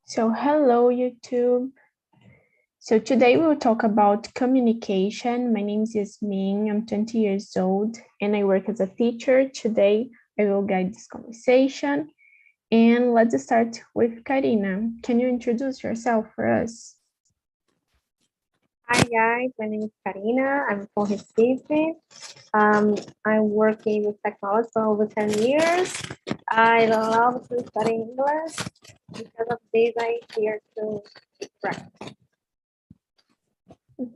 So hello YouTube. So today we'll talk about communication. My name is Yasmin, I'm 20 years old and I work as a teacher. Today I will guide this conversation and let's start with Karina. Can you introduce yourself for us? Hi guys, my name is Karina. I'm from Recife. I'm working with technology for over 10 years. I love to study English. Because of this, I'm here to practice.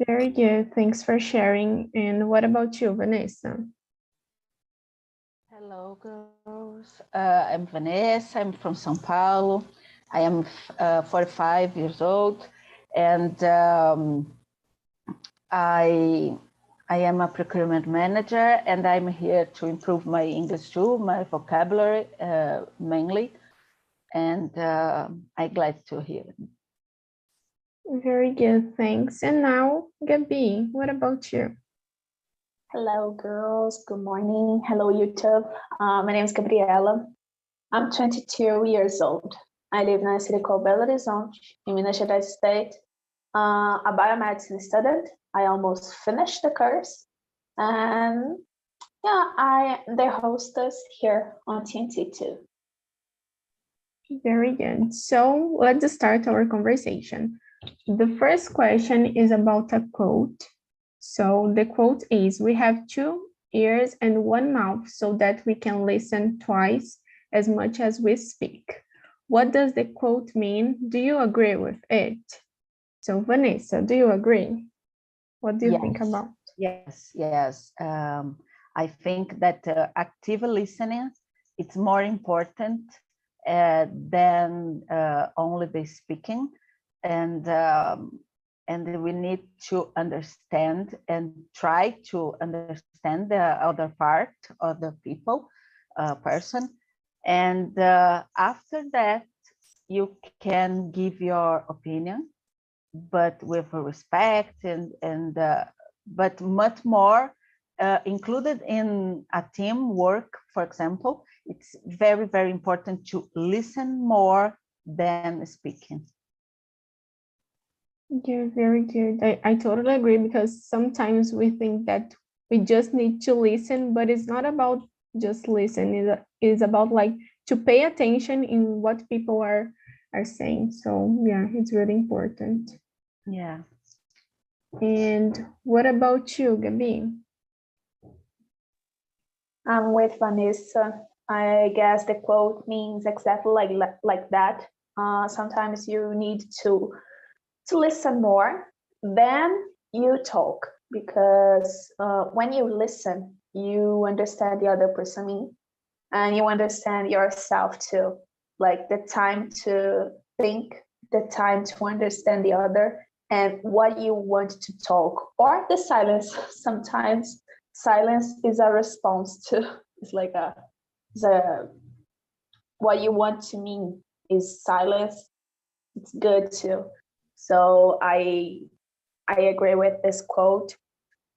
Very good. Thanks for sharing. And what about you, Vanessa? Hello, girls. I'm Vanessa. I'm from São Paulo. I am 45 years old, and I am a procurement manager, and I'm here to improve my English too, my vocabulary mainly, and I'm glad to hear. Very good, thanks. And now, Gabi, what about you? Hello, girls. Good morning. Hello, YouTube. My name is Gabriela. I'm 22 years old. I live in a city called Belo Horizonte in Minas Gerais state. A biomedicine student. I almost finished the course. And yeah, I am the hostess here on TNT too. Very good. So let's start our conversation. The first question is about a quote. So the quote is, we have 2 ears and 1 mouth so that we can listen twice as much as we speak. What does the quote mean? Do you agree with it? So Vanessa, do you agree? What do you think about? Yes. I think that active listening, it's more important than only the speaking. And we need to understand and try to understand the other part of the people, person. And after that, you can give your opinion, but with respect but much more included in a teamwork, for example. It's very, very important to listen more than speaking. Yeah, very good. I totally agree, because sometimes we think that we just need to listen, but it's not about just listen. It's about like to pay attention in what people are saying. So yeah, it's really important. Yeah. And what about you, Gabi? I'm with Vanessa. I guess the quote means exactly like that. Sometimes you need to listen more than you talk, because when you listen, you understand the other person and you understand yourself too. Like the time to think, the time to understand the other and what you want to talk, or the silence. Sometimes silence is a response to, it's like what you want to mean is silence. It's good too. So I agree with this quote,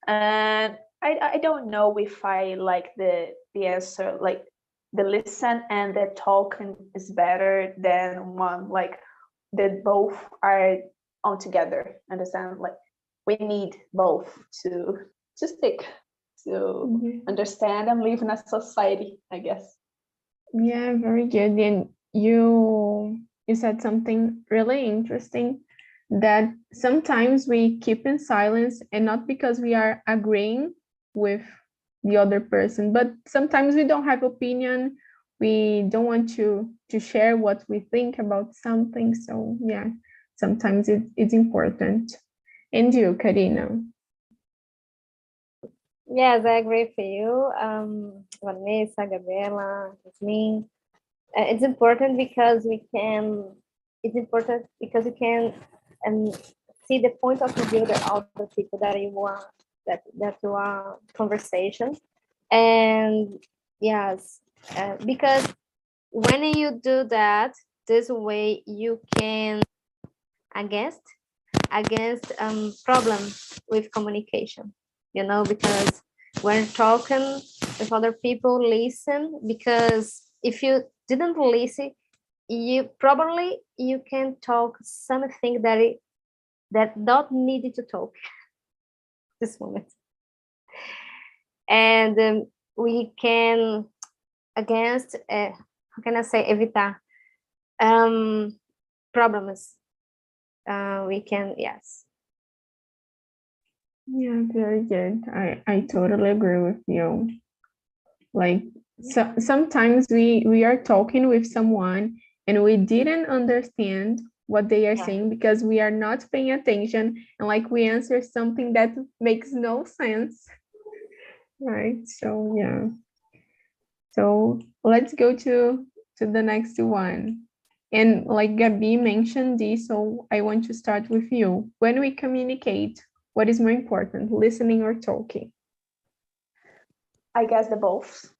and I don't know if I like the answer, like the listen and the talking is better than one, like that both are on together. Understand? Like we need both to stick, to understand and live in a society, I guess. Yeah, very good. And you said something really interesting, that sometimes we keep in silence, and not because we are agreeing with the other person, but sometimes we don't have opinion. We don't want to share what we think about something. So yeah, sometimes it's important. And you, Karina? Yes, I agree with you, Vanessa, Gabriela, Jasmine. It's important because we can. It's important because you can see the point of view of the people that you want, that you are conversation, and yes, because when you do that, this way you can against problems with communication. You know, because when talking with other people, listen, because if you didn't listen, you can talk something that don't need to talk this moment, and we can against how can I say evitar problems. We can, yes. Yeah, very good. I totally agree with you. Like, so sometimes we are talking with someone and we didn't understand what they are saying because we are not paying attention, and like we answer something that makes no sense, right? So yeah. So let's go to the next one. And like Gabi mentioned this, so I want to start with you. When we communicate, what is more important, listening or talking? I guess the both.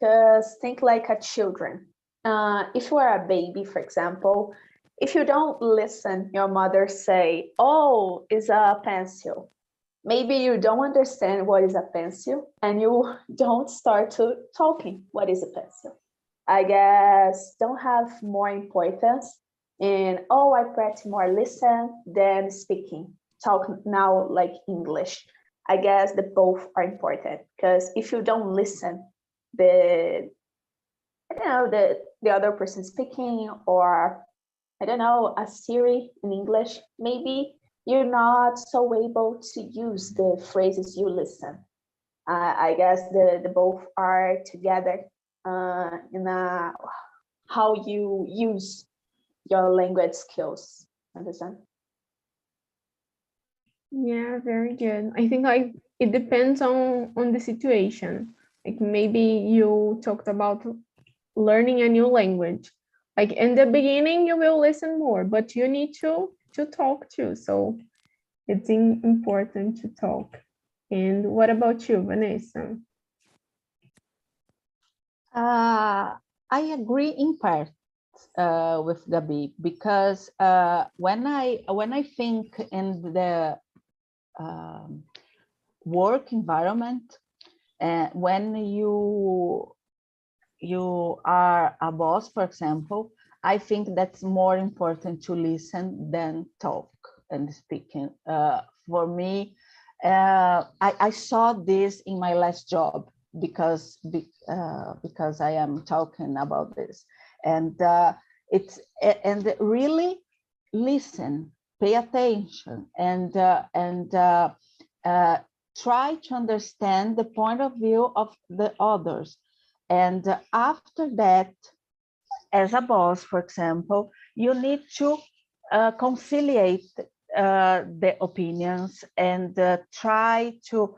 Because think like a children. If you are a baby, for example, if you don't listen, your mother say, "Oh, it's a pencil." Maybe you don't understand what is a pencil, and you don't start to talking what is a pencil. I guess don't have more importance. And oh, I practice more listen than speaking. Talk now like English. I guess the both are important because if you don't listen, the the other person speaking, or I don't know, a Siri in English, maybe you're not so able to use the phrases you listen. I guess the both are together in how you use your language skills. Understand? Yeah, very good. I think like it depends on the situation. Like maybe you talked about learning a new language. Like in the beginning, you will listen more, but you need to talk too. So it's important to talk. And what about you, Vanessa? I agree in part with Gabi, because when I think in the work environment, when you are a boss, for example, I think that's more important to listen than talk and speaking. For me, I saw this in my last job because I am talking about this, and and really listen, pay attention, and try to understand the point of view of the others. And after that, as a boss, for example, you need to conciliate the opinions and try to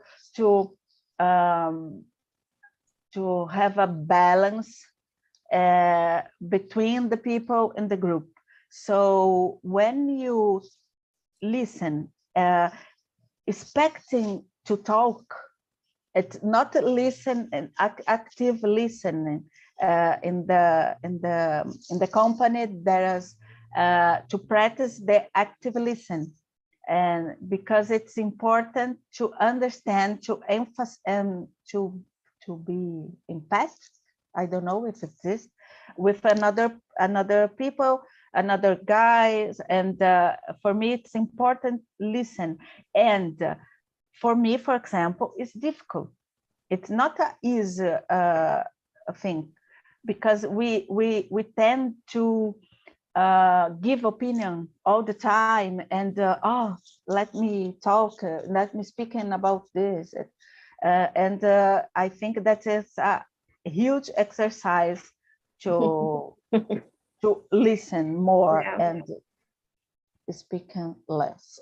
have a balance between the people in the group. So when you listen, expecting to talk, it's not listen and active listening. In the company, there is to practice the active listen, and because it's important to understand, to emphasize, and to be empathic. I don't know if it exists with another people, another guys, and for me it's important listen. And for me, for example, it's difficult. It's not an easy thing, because we tend to give opinion all the time, and oh, let me talk, let me speaking about this, and I think that is a huge exercise to to listen more and speaking less.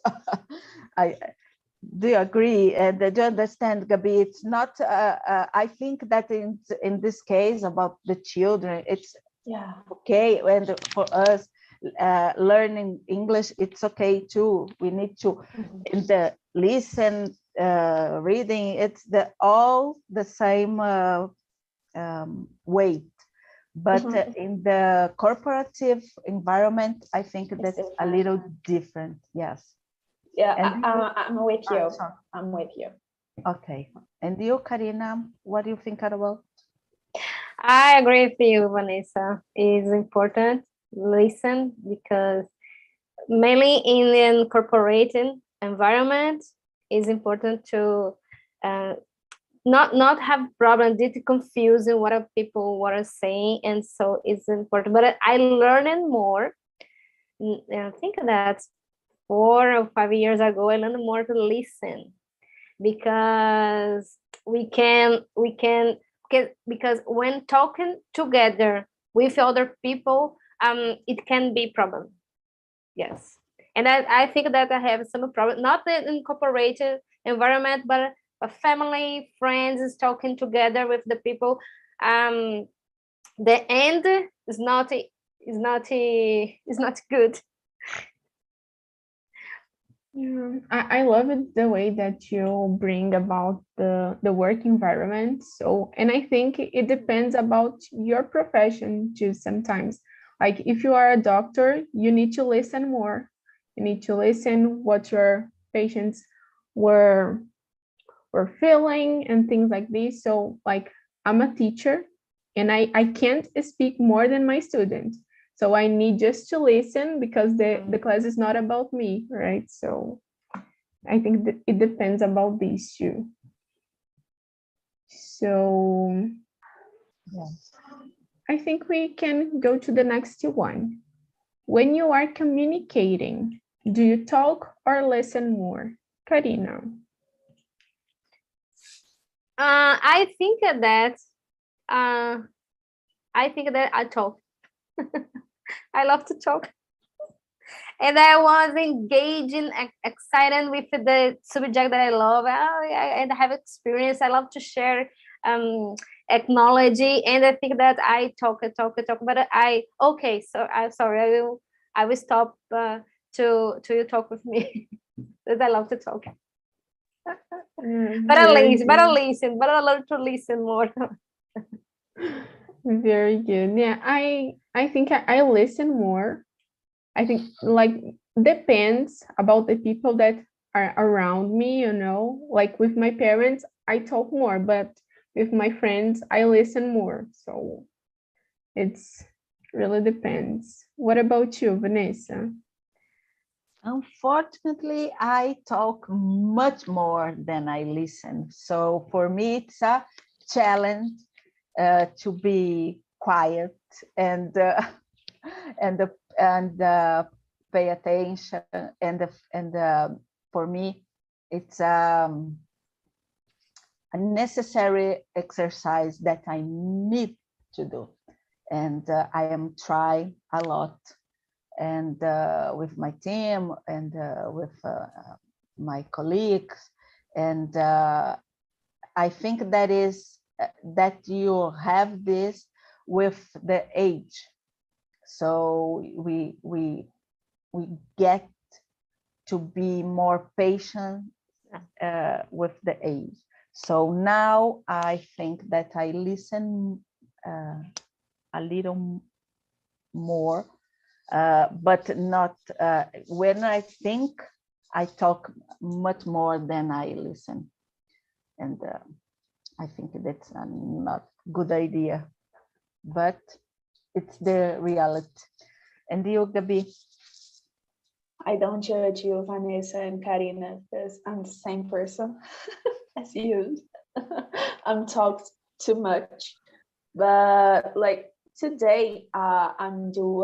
I do you agree? And do you understand, Gabi? It's not. I think that in this case about the children, it's okay, and for us learning English, it's okay too. We need to in the listen, reading. It's all the same weight. But in the corporative environment, I think that's a little different. Yes. Yeah, I'm with you. I'm with you. Okay. And you, Karina, what do you think about? I agree with you, Vanessa. It's important listen, because mainly in an corporate environment, it's important to not have problems with confusing what are people what are saying, and so it's important. But I learned more. I think that 4 or 5 years ago, I learned more to listen, because because when talking together with other people, it can be problem. Yes, and I think that I have some problem, not in incorporated environment, but a family, friends is talking together with the people. The end is not good. Yeah, I love it the way that you bring about the work environment. So, and I think it depends about your profession too sometimes. Like if you are a doctor, you need to listen more. You need to listen what your patients were feeling and things like this. So like I'm a teacher and I can't speak more than my students. So I need just to listen because the class is not about me, right? So I think that it depends about these two. So Yes. I think we can go to the next one. When you are communicating, do you talk or listen more? Karina. I think that I talk. I love to talk, and I was engaging, excited with the subject that I love. And I have experience. I love to share technology, and I think that I talk. But okay. So I'm sorry. I will stop to you talk with me, because I love to talk. But I listen. But I love to listen more. Very good. Yeah, I think I listen more. I think like depends about the people that are around me, you know. Like with my parents, I talk more, but with my friends, I listen more. So it's really depends. What about you, Vanessa? Unfortunately, I talk much more than I listen. So for me, it's a challenge to be quiet and pay attention. And for me, it's a necessary exercise that I need to do. And I am trying a lot, and with my team and with my colleagues. And I think that is that you have this with the age. So we get to be more patient with the age. So now I think that I listen a little more, but not when I think I talk much more than I listen. And I think that's not a good idea, but it's the reality. And you, Gabi? I don't judge you, Vanessa and Karina, because I'm the same person as you. I'm talked too much, but like today, I'm do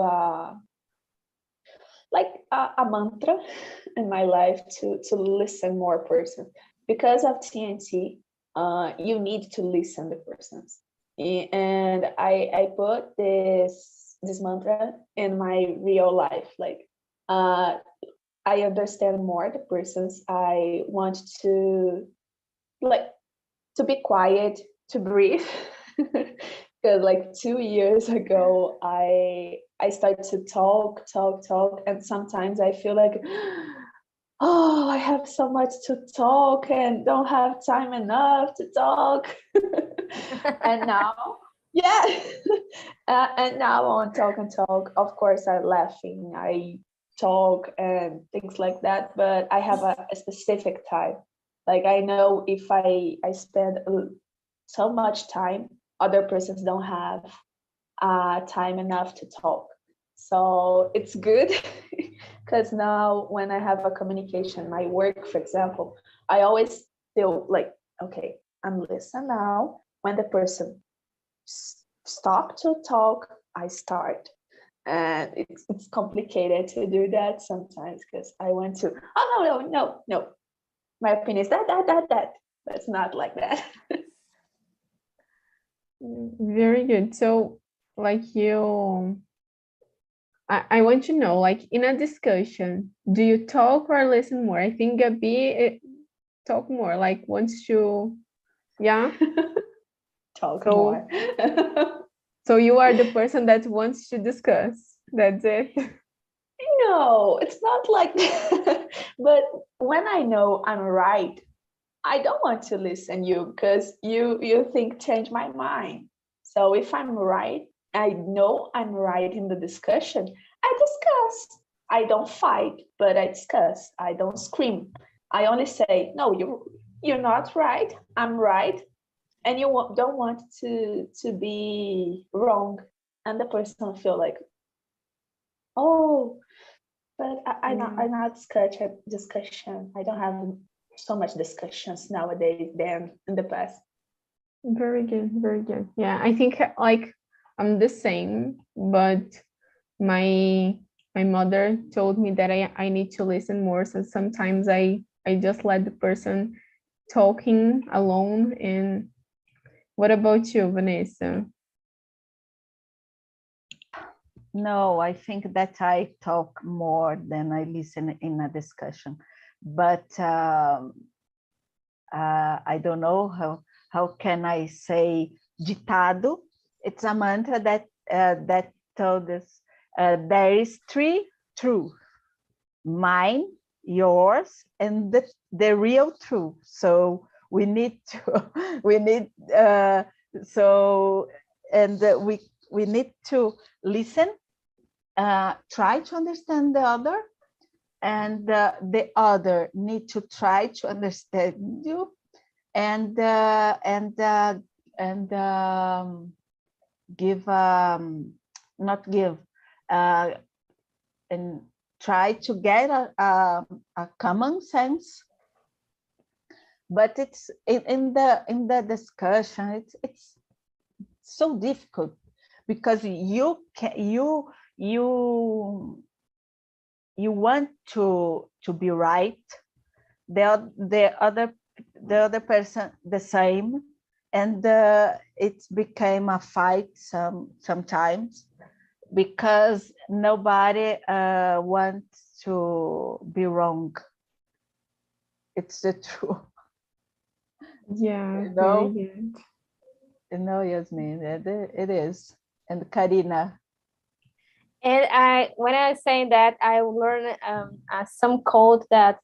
like a mantra in my life to listen more person. Because of TNT, you need to listen to persons, and I put this mantra in my real life. Like I understand more the persons. I want to like to be quiet, to breathe. Because like 2 years ago, I started to talk, and sometimes I feel like, oh, I have so much to talk and don't have time enough to talk. And now, yeah, and now I want to talk and talk. Of course, I'm laughing, I talk and things like that, but I have a specific time. Like I know if I spend so much time, other persons don't have time enough to talk. So it's good because now when I have a communication, my work, for example, I always feel like, okay, I'm listening now. When the person stop to talk, I start. And it's complicated to do that sometimes because I want to, oh, no. My opinion is that. But it's not like that. Very good. So like I want to know, like in a discussion, do you talk or listen more? I think Gabi talk more, like wants to, yeah. Talk So- more. So you are the person that wants to discuss. That's it. No, it's not like that. But when I know I'm right, I don't want to listen you because you think change my mind. So if I'm right, I know I'm right in the discussion, I discuss. I don't fight, but I discuss. I don't scream. I only say, no, you're not right. I'm right. And you don't want to be wrong. And the person feel like, oh, but I not discussion. I don't have so much discussions nowadays than in the past. Very good, very good. Yeah, I think like I'm the same, but my mother told me that I need to listen more. So sometimes I just let the person talking alone. And what about you, Vanessa? No, I think that I talk more than I listen in a discussion. But I don't know how can I say ditado. It's a mantra that told us there is three truths: mine, yours, and the real truth. So we need we need to listen, try to understand the other, and the other need to try to understand you, and give not give and try to get a common sense. But it's in the discussion, it's so difficult because you want to be right, the other person the same, and it became a fight sometimes because nobody wants to be wrong. It's the truth. Yeah, You know? very good. You know, Yasmin, it is. And Karina. And when I was saying that, I learned some code that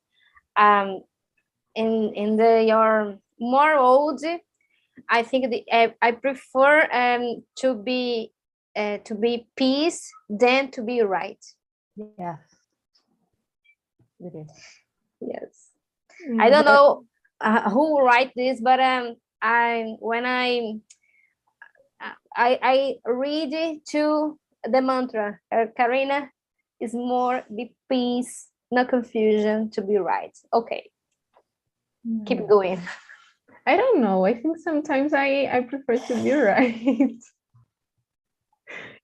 in your more old, I think I prefer to be peace than to be right. Yes, it is. Yes. Yeah, I don't but- know who write this, but when I read it to the mantra, Karina is more be peace, no confusion, to be right. Okay, keep going. I don't know. I think sometimes I prefer to be right.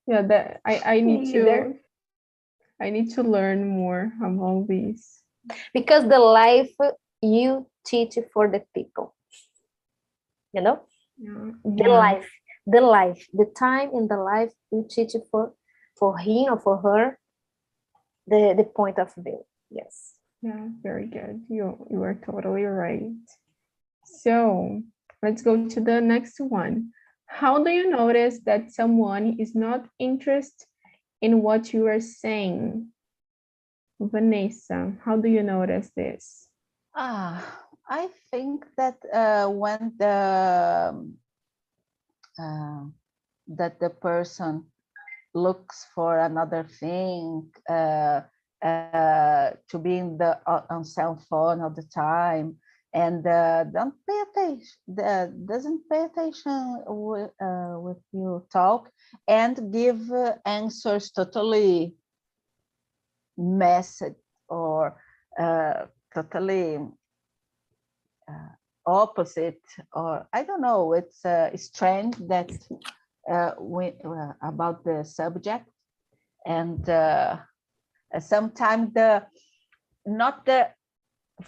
Yeah, that I need Me to either. I need to learn more about this. Because the life you teach for the people, you know, Yeah. the time in the life you teach for him or for her, the point of view. Yes. Yeah, very good. You are totally right. So let's go to the next one. How do you notice that someone is not interested in what you are saying? Vanessa, how do you notice this? I think that when that the person looks for another thing, to be on cell phone all the time, and don't pay attention, doesn't pay attention with you talk, and give answers totally messed or totally opposite, or I don't know, it's strange that about the subject, and sometimes not the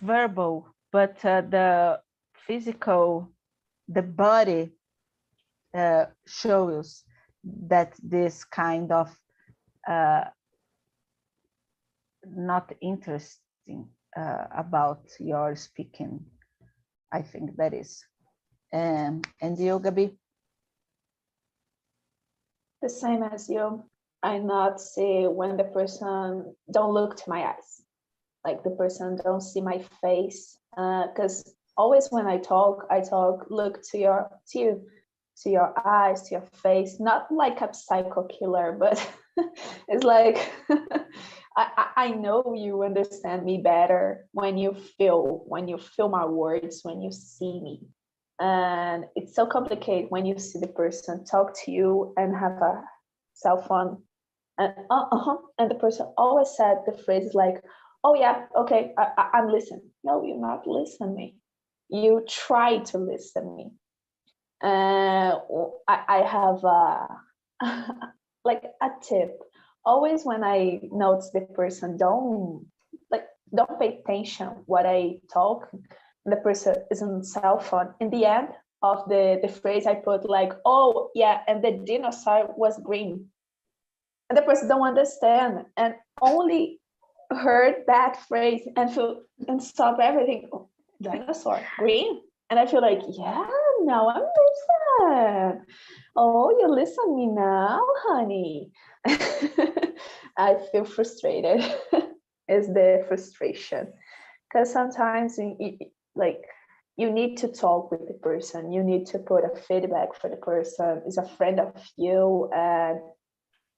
verbal, but the physical, the body shows that this kind of not interesting about your speaking. I think that is. And you, Gabi? The same as you. I not see when the person don't look to my eyes, like the person don't see my face, because always when I talk, look to your eyes, to your face, not like a psycho killer, but it's like I know you understand me better when you feel my words, when you see me. And it's so complicated when you see the person talk to you and have a cell phone, and and the person always said the phrase like, oh yeah, okay, I'm listening. No, you're not listening. You try to listen me. I have like a tip. Always when I notice the person don't pay attention what I talk, the person is on cell phone. In the end of the phrase, I put like, oh yeah, and the dinosaur was green. And the person don't understand and only heard that phrase and stop everything. Oh, dinosaur, green? And I feel like, yeah, now I'm listen. Oh, you listen me now, honey. I feel frustrated. Is the frustration. Because sometimes you need to talk with the person. You need to put a feedback for the person. Is a friend of you, and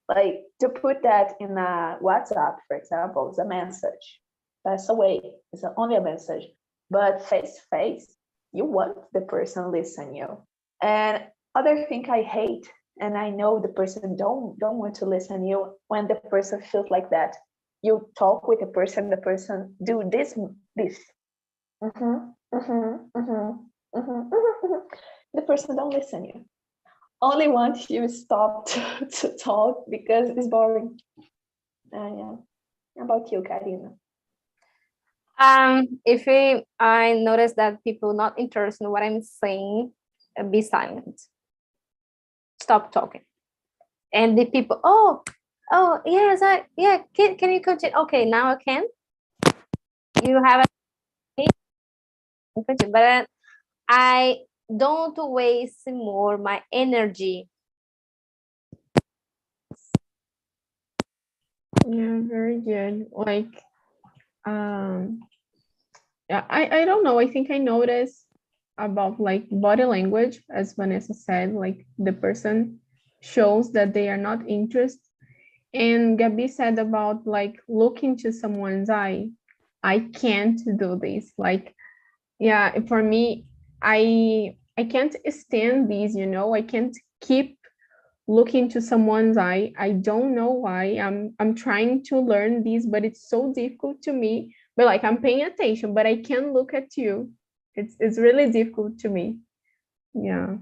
like to put that in a WhatsApp, for example, is a message. That's a way. It's only a message. But face to face, you want the person listen you. And other thing I hate, and I know the person don't want to listen you, when the person feels like that. You talk with the person do this. The person don't listen you. Only once you stop to talk because it's boring. Yeah. How about you, Karina? If I notice that people not interested in what I'm saying, be silent. Stop talking. And the people, oh yes, can you continue? Okay, now I can. You have a but I don't waste more my energy. Yeah, very good. Like, yeah, I don't know. I think I noticed about like body language, as Vanessa said, like the person shows that they are not interested. And Gabi said about like looking to someone's eye. I can't do this. Like, yeah, for me, I can't stand these, you know, I can't keep looking to someone's eye. I don't know why. I'm trying to learn this, but it's so difficult to me. But like I'm paying attention, but I can't look at you. It's really difficult to me. Yeah.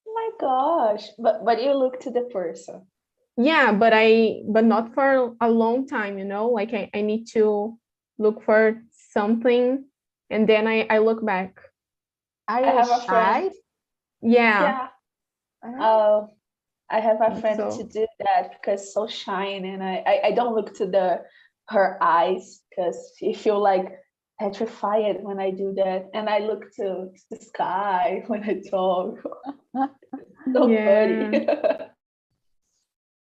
Oh my gosh. But you look to the person. Yeah, but not for a long time, you know, like I need to look for something and then I look back. Are I you have a shy? friend. Yeah. Oh, I have a friend So to do that because so shy, and I don't look to her eyes because I feel like petrified when I do that, and I look to the sky when I talk. So yeah.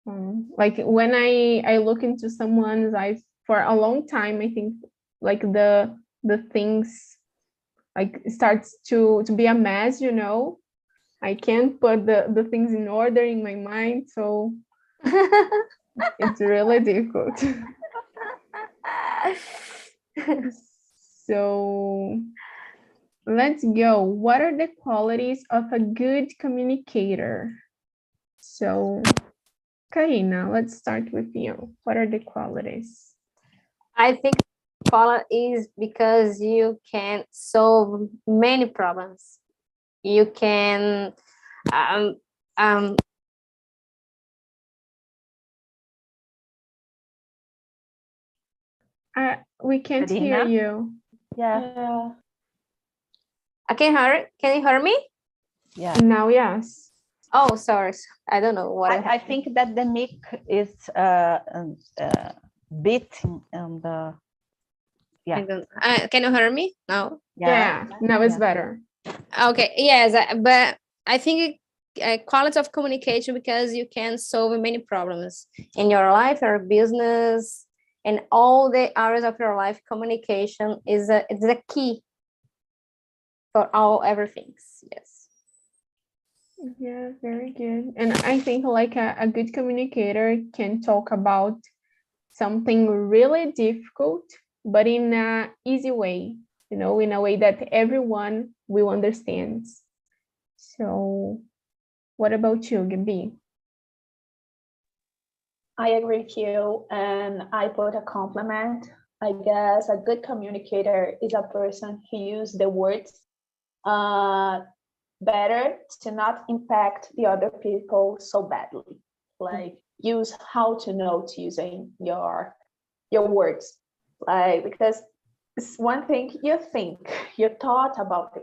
funny. Like when I look into someone's eyes for a long time, I think like the things like starts to be a mess, you know. I can't put the things in order in my mind, so it's really difficult. So let's go. What are the qualities of a good communicator? So, Karina, let's start with you. What are the qualities? I think quality is because you can solve many problems. You can We can't hear Karina? you. Yeah. Can you hear me? Yeah. Now, yes. Oh, sorry. I don't know what I think that the mic is beating on the. I don't. Can you hear me? No. Yeah, now it's better. Okay. Yes, but I think quality of communication because you can solve many problems in your life or business and all the areas of your life. Communication is a key for everything. Yes. Yeah, very good. And I think like a good communicator can talk about something really difficult, but in an easy way, you know, in a way that everyone will understand. So what about you, Gabi? I agree with you, and I put a compliment. I guess a good communicator is a person who uses the words better to not impact the other people so badly. Like use how to know to using your words. Like because it's one thing you think, you thought about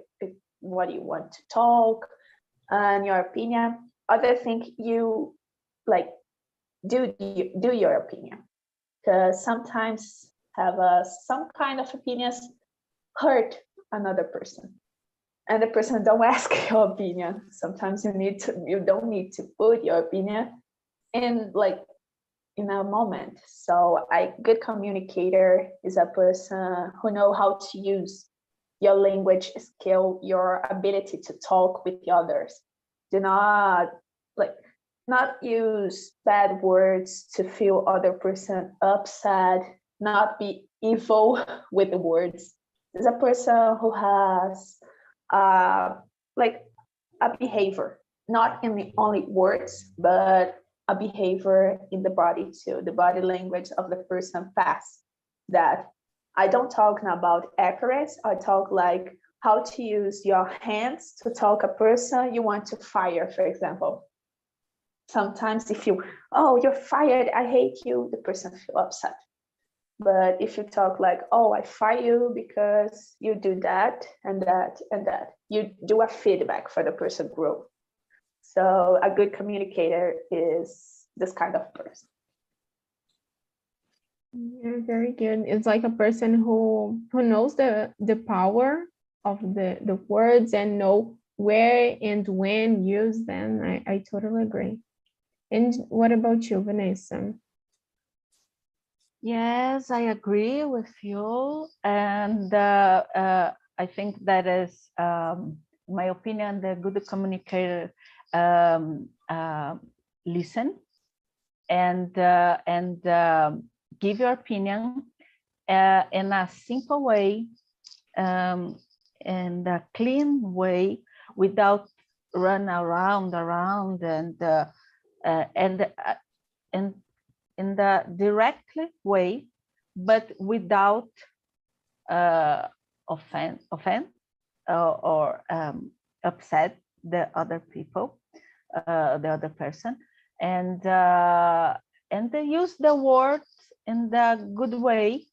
what you want to talk and your opinion. Other thing you like do your opinion, because sometimes have some kind of opinions hurt another person, and the person don't ask your opinion. Sometimes you don't need to put your opinion in like in a moment. So a good communicator is a person who know how to use your language skill, your ability to talk with the others. Do not like not use bad words to feel other person upset, not be evil with the words. Is a person who has like a behavior, not in the only words, but a behavior in the body too, the body language of the person pass that. I don't talk about accuracy, I talk like how to use your hands to talk a person you want to fire, for example. Sometimes if you, oh, you're fired, I hate you, the person feel upset. But if you talk like, oh, I fire you because you do that and that and that, you do a feedback for the person grow. So a good communicator is this kind of person. Yeah, very good. It's like a person who knows the power of the words and know where and when use them. I totally agree. And what about you, Vanessa? Yes, I agree with you, and I think that is, my opinion, the good communicator listen and give your opinion in a simple way, in a clean way, without run around and in the direct way, but without offend or upset the other people, the other person, and they use the words in the good way,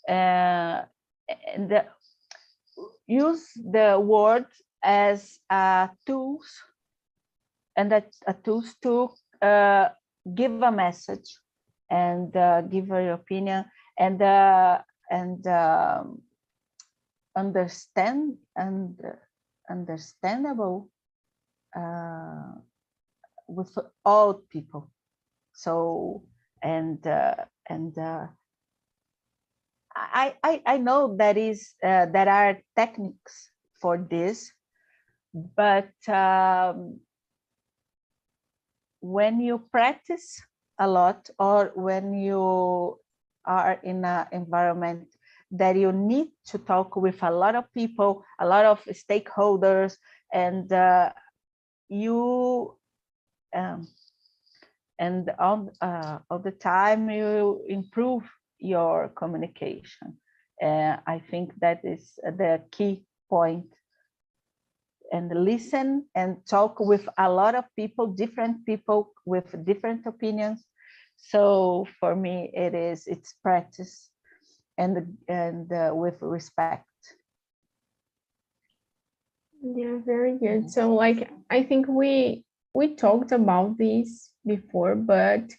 and use the words as tools, and a tools to give a message and give your opinion and understand and understandable with all people. So I know there are techniques for this, but when you practice a lot, or when you are in an environment that you need to talk with a lot of people, a lot of stakeholders, and and all the time you improve your communication. I think that is the key point. And listen and talk with a lot of people, different people with different opinions. So for me, it's practice and with respect. Yeah, very good. So like, I think we talked about this before, but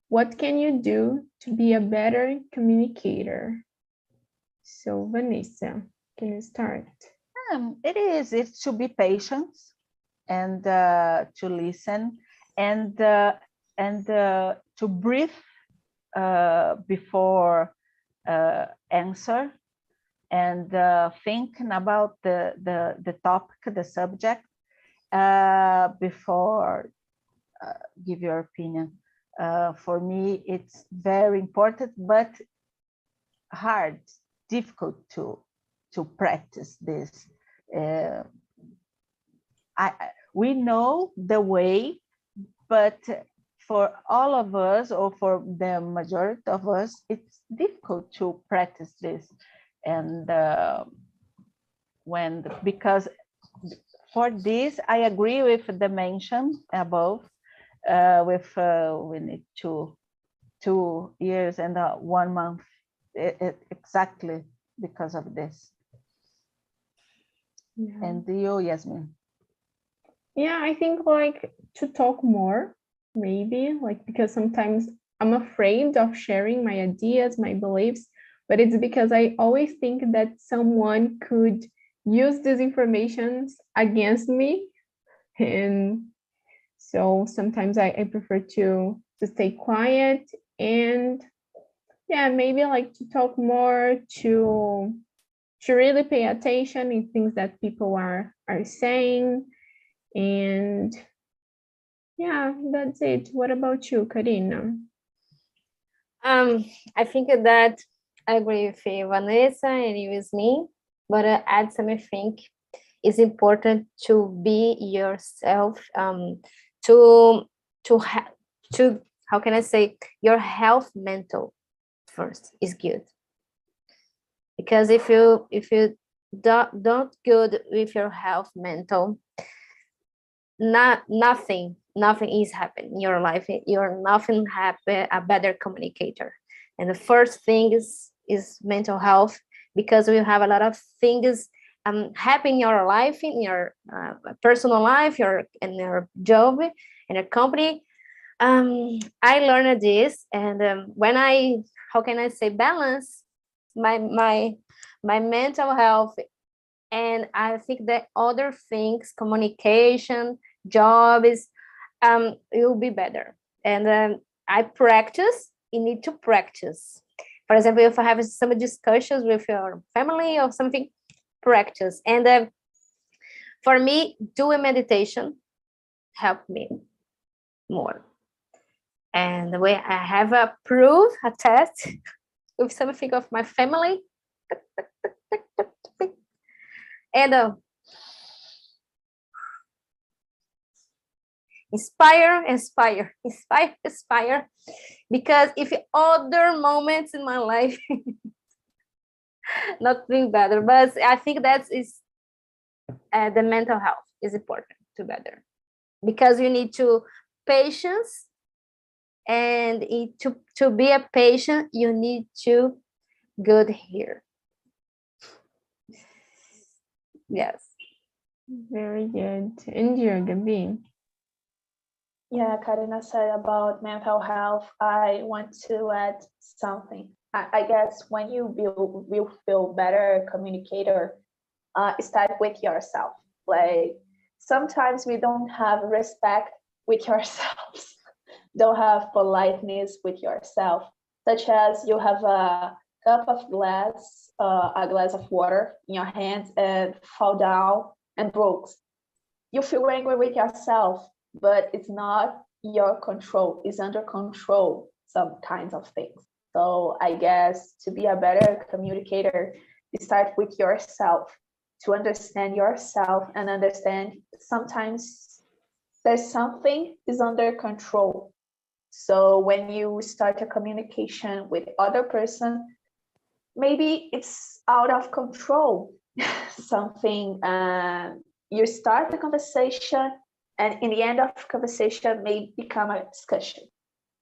what can you do to be a better communicator? So Vanessa, can you start? It's to be patient and to listen and to breathe before answer, and thinking about the topic, the subject, before give your opinion. For me, it's very important, but hard, difficult to practice this. We know the way, but for all of us, or for the majority of us, it's difficult to practice this. And because for this, I agree with the mention above, we need 2 years and 1 month, exactly because of this. Yeah. And you, Yasmin? Yeah, I think like to talk more, maybe, like, because sometimes I'm afraid of sharing my ideas, my beliefs, but it's because I always think that someone could use these informations against me. And so sometimes I prefer to stay quiet, and yeah, maybe like to talk more, to really pay attention in things that people are saying. And yeah, that's it. What about you, Karina? I think that I agree with Vanessa and you with me, but add some, I think it's important to be yourself, to how can I say, your health mental first is good, because if you don't good with your health mental, nothing is happening in your life. You're nothing happy a better communicator. And the first thing is mental health, because we have a lot of things happen in your life, in your personal life, in your job, in your company. I learned this, and when I, how can I say, balance my mental health, and I think that other things, communication, jobs, it will be better. And I practice. You need to practice. For example, if I have some discussions with your family or something, practice. And for me, doing meditation helped me more. And the way I have a proof, a test with something of my family. And inspire, because if other moments in my life not doing better, but I think that is the mental health is important to better, because you need to patience, and to be a patient you need to good here. Yes. Very good. And you, Gabi? Yeah, Karina said about mental health. I want to add something. I guess when you will feel better communicator, start with yourself. Like sometimes we don't have respect with yourselves, don't have politeness with yourself, such as you have a glass of water in your hands and fall down and broke. You feel angry with yourself, but it's not your control. It's under control, some kinds of things. So I guess to be a better communicator, you start with yourself, to understand yourself and understand sometimes there's something is under control. So when you start a communication with other person, maybe it's out of control. Something you start the conversation, and in the end of conversation may become a discussion.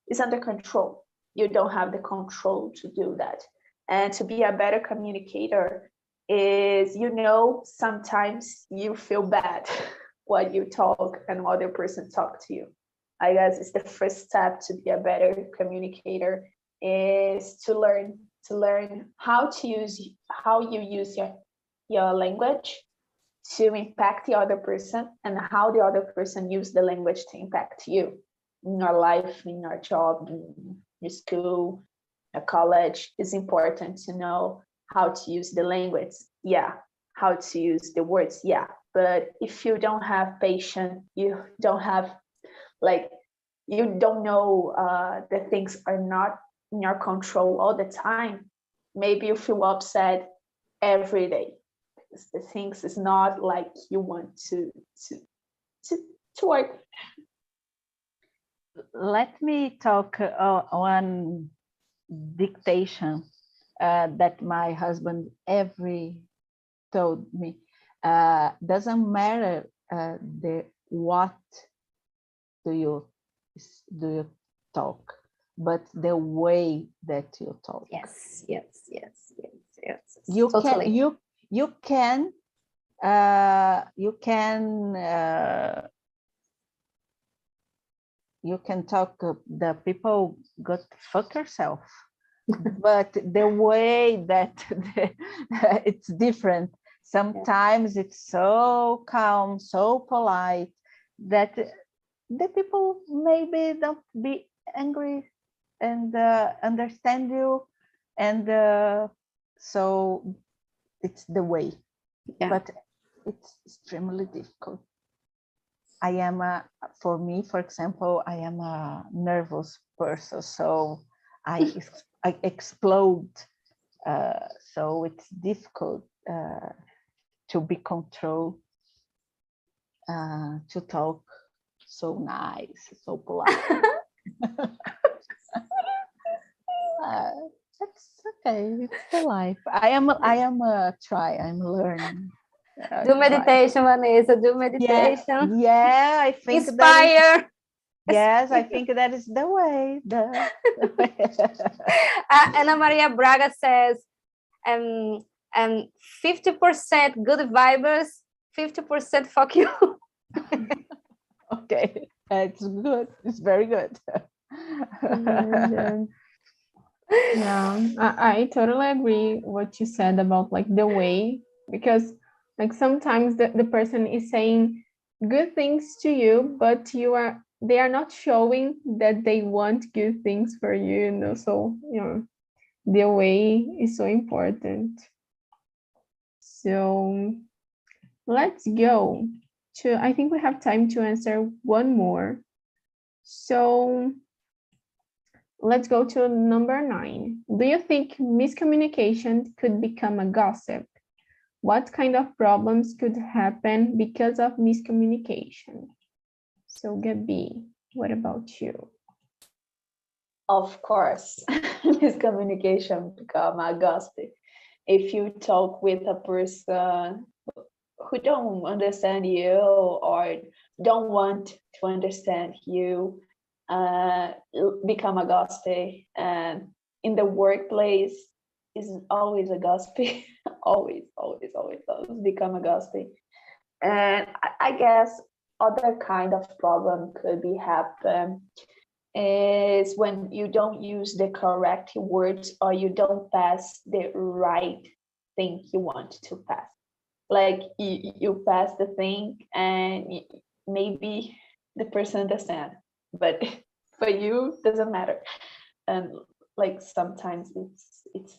It's under control. You don't have the control to do that. And to be a better communicator is, sometimes you feel bad when you talk and other person talk to you. I guess it's the first step to be a better communicator, is to learn how you use your language to impact the other person, and how the other person use the language to impact you in your life, in your job, in your school, your college. It's important to know how to use the language, how to use the words, but if you don't have patience, you don't have, you don't know the things are not in your control all the time, maybe you feel upset every day because the things is not like you want to work. Let me talk one dictation that my husband every told me. Doesn't matter the what do you talk, but the way that you talk. Yes. You Totally. can talk the people go fuck yourself, but the way that it's different. Sometimes it's so calm, so polite that the people maybe don't be angry and understand you, and so it's the way. But it's extremely difficult. For me, for example, I am a nervous person, so I explode. So it's difficult to be controlled, to talk so nice, so polite. It's okay. It's the life. I'm learning. Do meditation, Vanessa. Do meditation. Yeah, I think Inspire. Yes, I think that is the way. Ana Maria Braga says, 50% good vibes, 50% fuck you. Okay, it's good. It's very good. I totally agree what you said about the way, because sometimes the person is saying good things to you, but they are not showing that they want good things for you, so the way is so important. So let's go to, I think we have time to answer one more. So let's go to number 9. Do you think miscommunication could become a gossip? What kind of problems could happen because of miscommunication? So Gabi, what about you? Of course, miscommunication become a gossip. If you talk with a person who don't understand you or don't want to understand you, become a gossip. And in the workplace is always a gossip. always become a gossip. And I guess other kind of problem could be happen is when you don't use the correct words, or you don't pass the right thing you want to pass. Like you pass the thing and maybe the person understand, but for you doesn't matter. And sometimes it's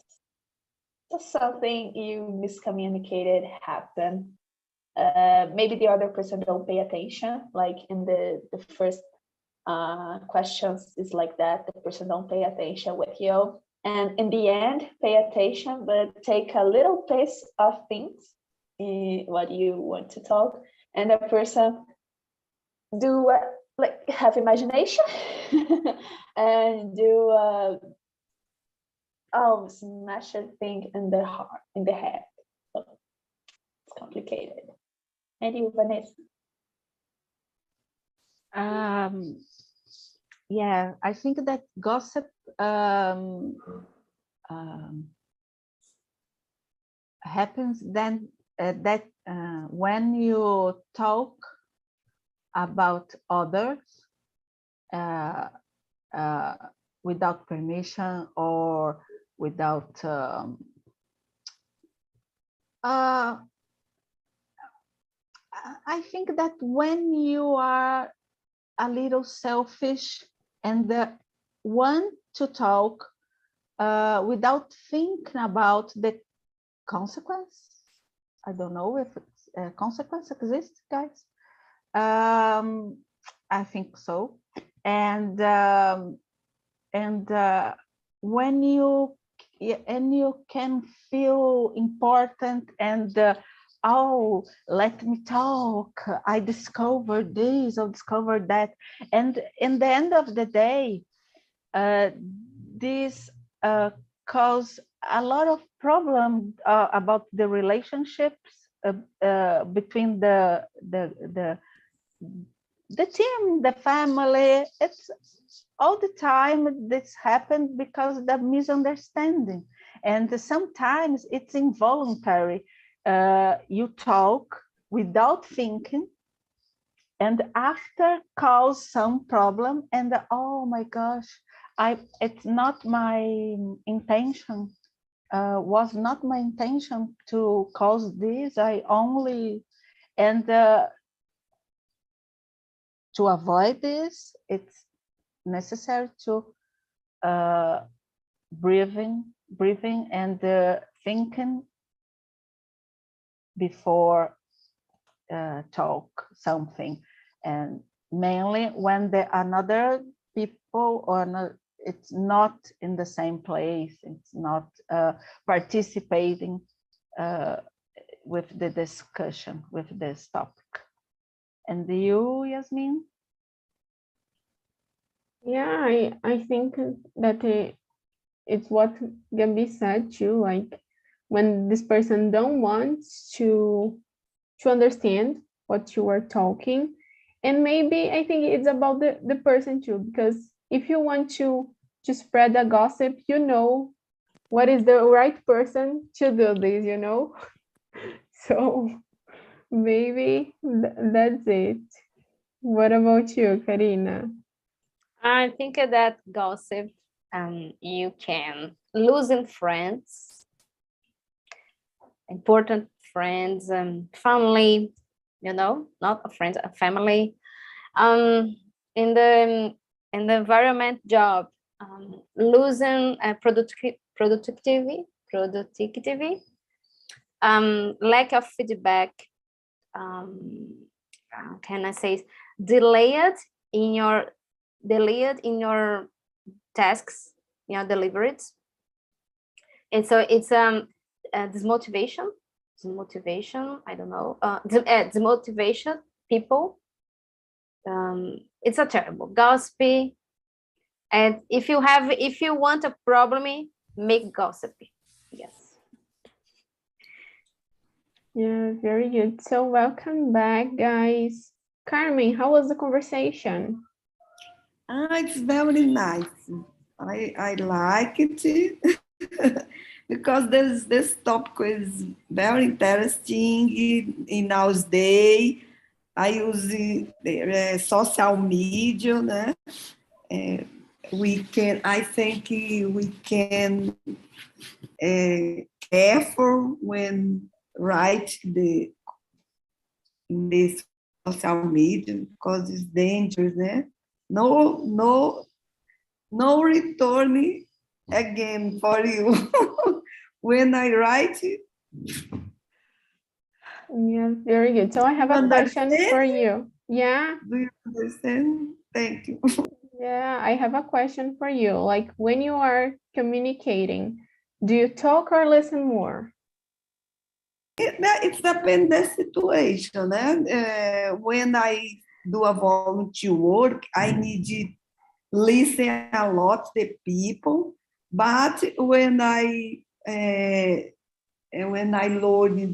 just something you miscommunicated happen. Maybe the other person don't pay attention, like in the first questions is like that, the person don't pay attention with you, And in the end, pay attention, but take a little piece of things in what you want to talk, and the person do like have imagination and do smash a thing in the heart, in the head. So it's complicated. And you, Vanessa? Yeah, I think that gossip happens then when you talk about others without permission or without I think that when you are a little selfish and want to talk without thinking about the consequence. I don't know if consequence exists, guys. I think so. And when you can feel important and oh, let me talk, I discovered this or discovered that, and in the end of the day, this cause a lot of problem about the relationships between the team, the family. It's all the time this happens because of the misunderstanding, and sometimes it's involuntary. You talk without thinking, and after cause some problem, and oh my gosh, it's not my intention. Was not my intention to cause this. I only, and to avoid this, it's necessary to breathing and thinking before talk something, and mainly when the another people or not, it's not in the same place, it's not participating with the discussion with this topic. And you, Yasmin? Yeah, I think that it's what Gabi said too, like when this person don't want to understand what you are talking. And maybe I think it's about the person too, because if you want to spread the gossip, you know what is the right person to do this, you know? So maybe that's it. What about you, Karina? I think that gossip, you can losing friends, important friends, family, you know, not a friend, a family. In the environment job, losing productivity, lack of feedback. Can I say delayed in your tasks, delivered, and so it's demotivation. I don't know. Demotivation people. It's a terrible gossipy. And if you want a problem, make gossipy. Yes. Yeah, very good. So welcome back, guys. Carmen, how was the conversation? It's very nice. I like it because this topic is very interesting in our day. I use social media, né? I think we can careful when write in this social media because it's dangerous, né? No return again for you when I write it. Yeah, very good. So I have a question for you. Yeah. Do you understand? Thank you. Yeah, I have a question for you. Like when you are communicating, do you talk or listen more? It depends the situation, né? When I do a volunteer work, I need to listen a lot to people, but when I learn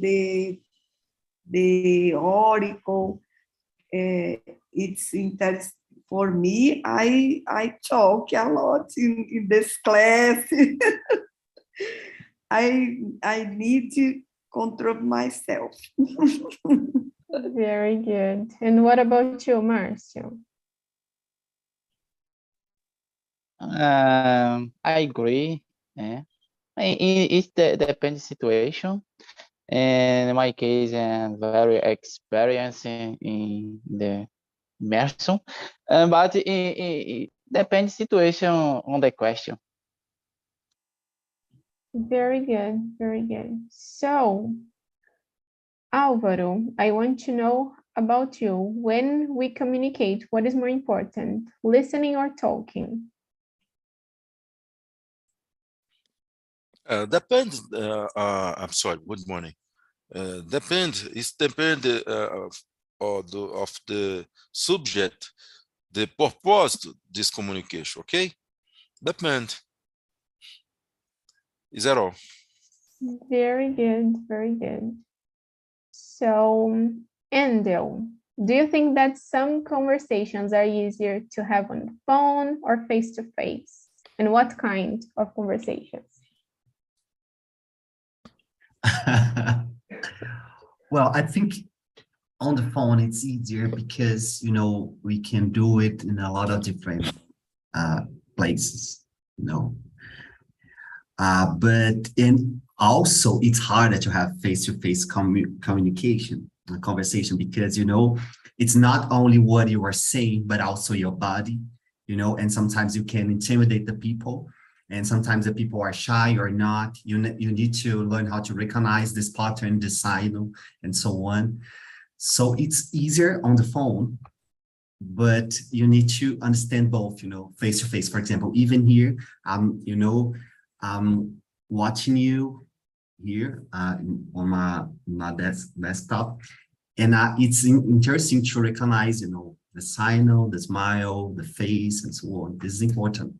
the article, it's interesting for me. I talk a lot in this class. I need to control myself. Very good. And what about you, Marcio? I agree. Yeah. It depends situation. And in my case, I'm very experienced in the immersion, but it depends situation on the question. Very good, very good. So, Álvaro, I want to know about you. When we communicate, what is more important, listening or talking? Depends. I'm sorry. Good morning. Depends. It depends of the subject, the purpose of this communication. Okay. Depend. Is that all? Very good, very good. So, Endel, do you think that some conversations are easier to have on the phone or face-to-face? And what kind of conversations? Well, I think on the phone it's easier because we can do it in a lot of different places, but also it's harder to have face-to-face communication, conversation, because it's not only what you are saying but also your body, and sometimes you can intimidate the people. And sometimes the people are shy or not. You need to learn how to recognize this pattern, this signal, and so on. So it's easier on the phone, but you need to understand both, face to face. For example, even here, I'm watching you here on my desktop, and it's interesting to recognize, the signal, the smile, the face, and so on. This is important.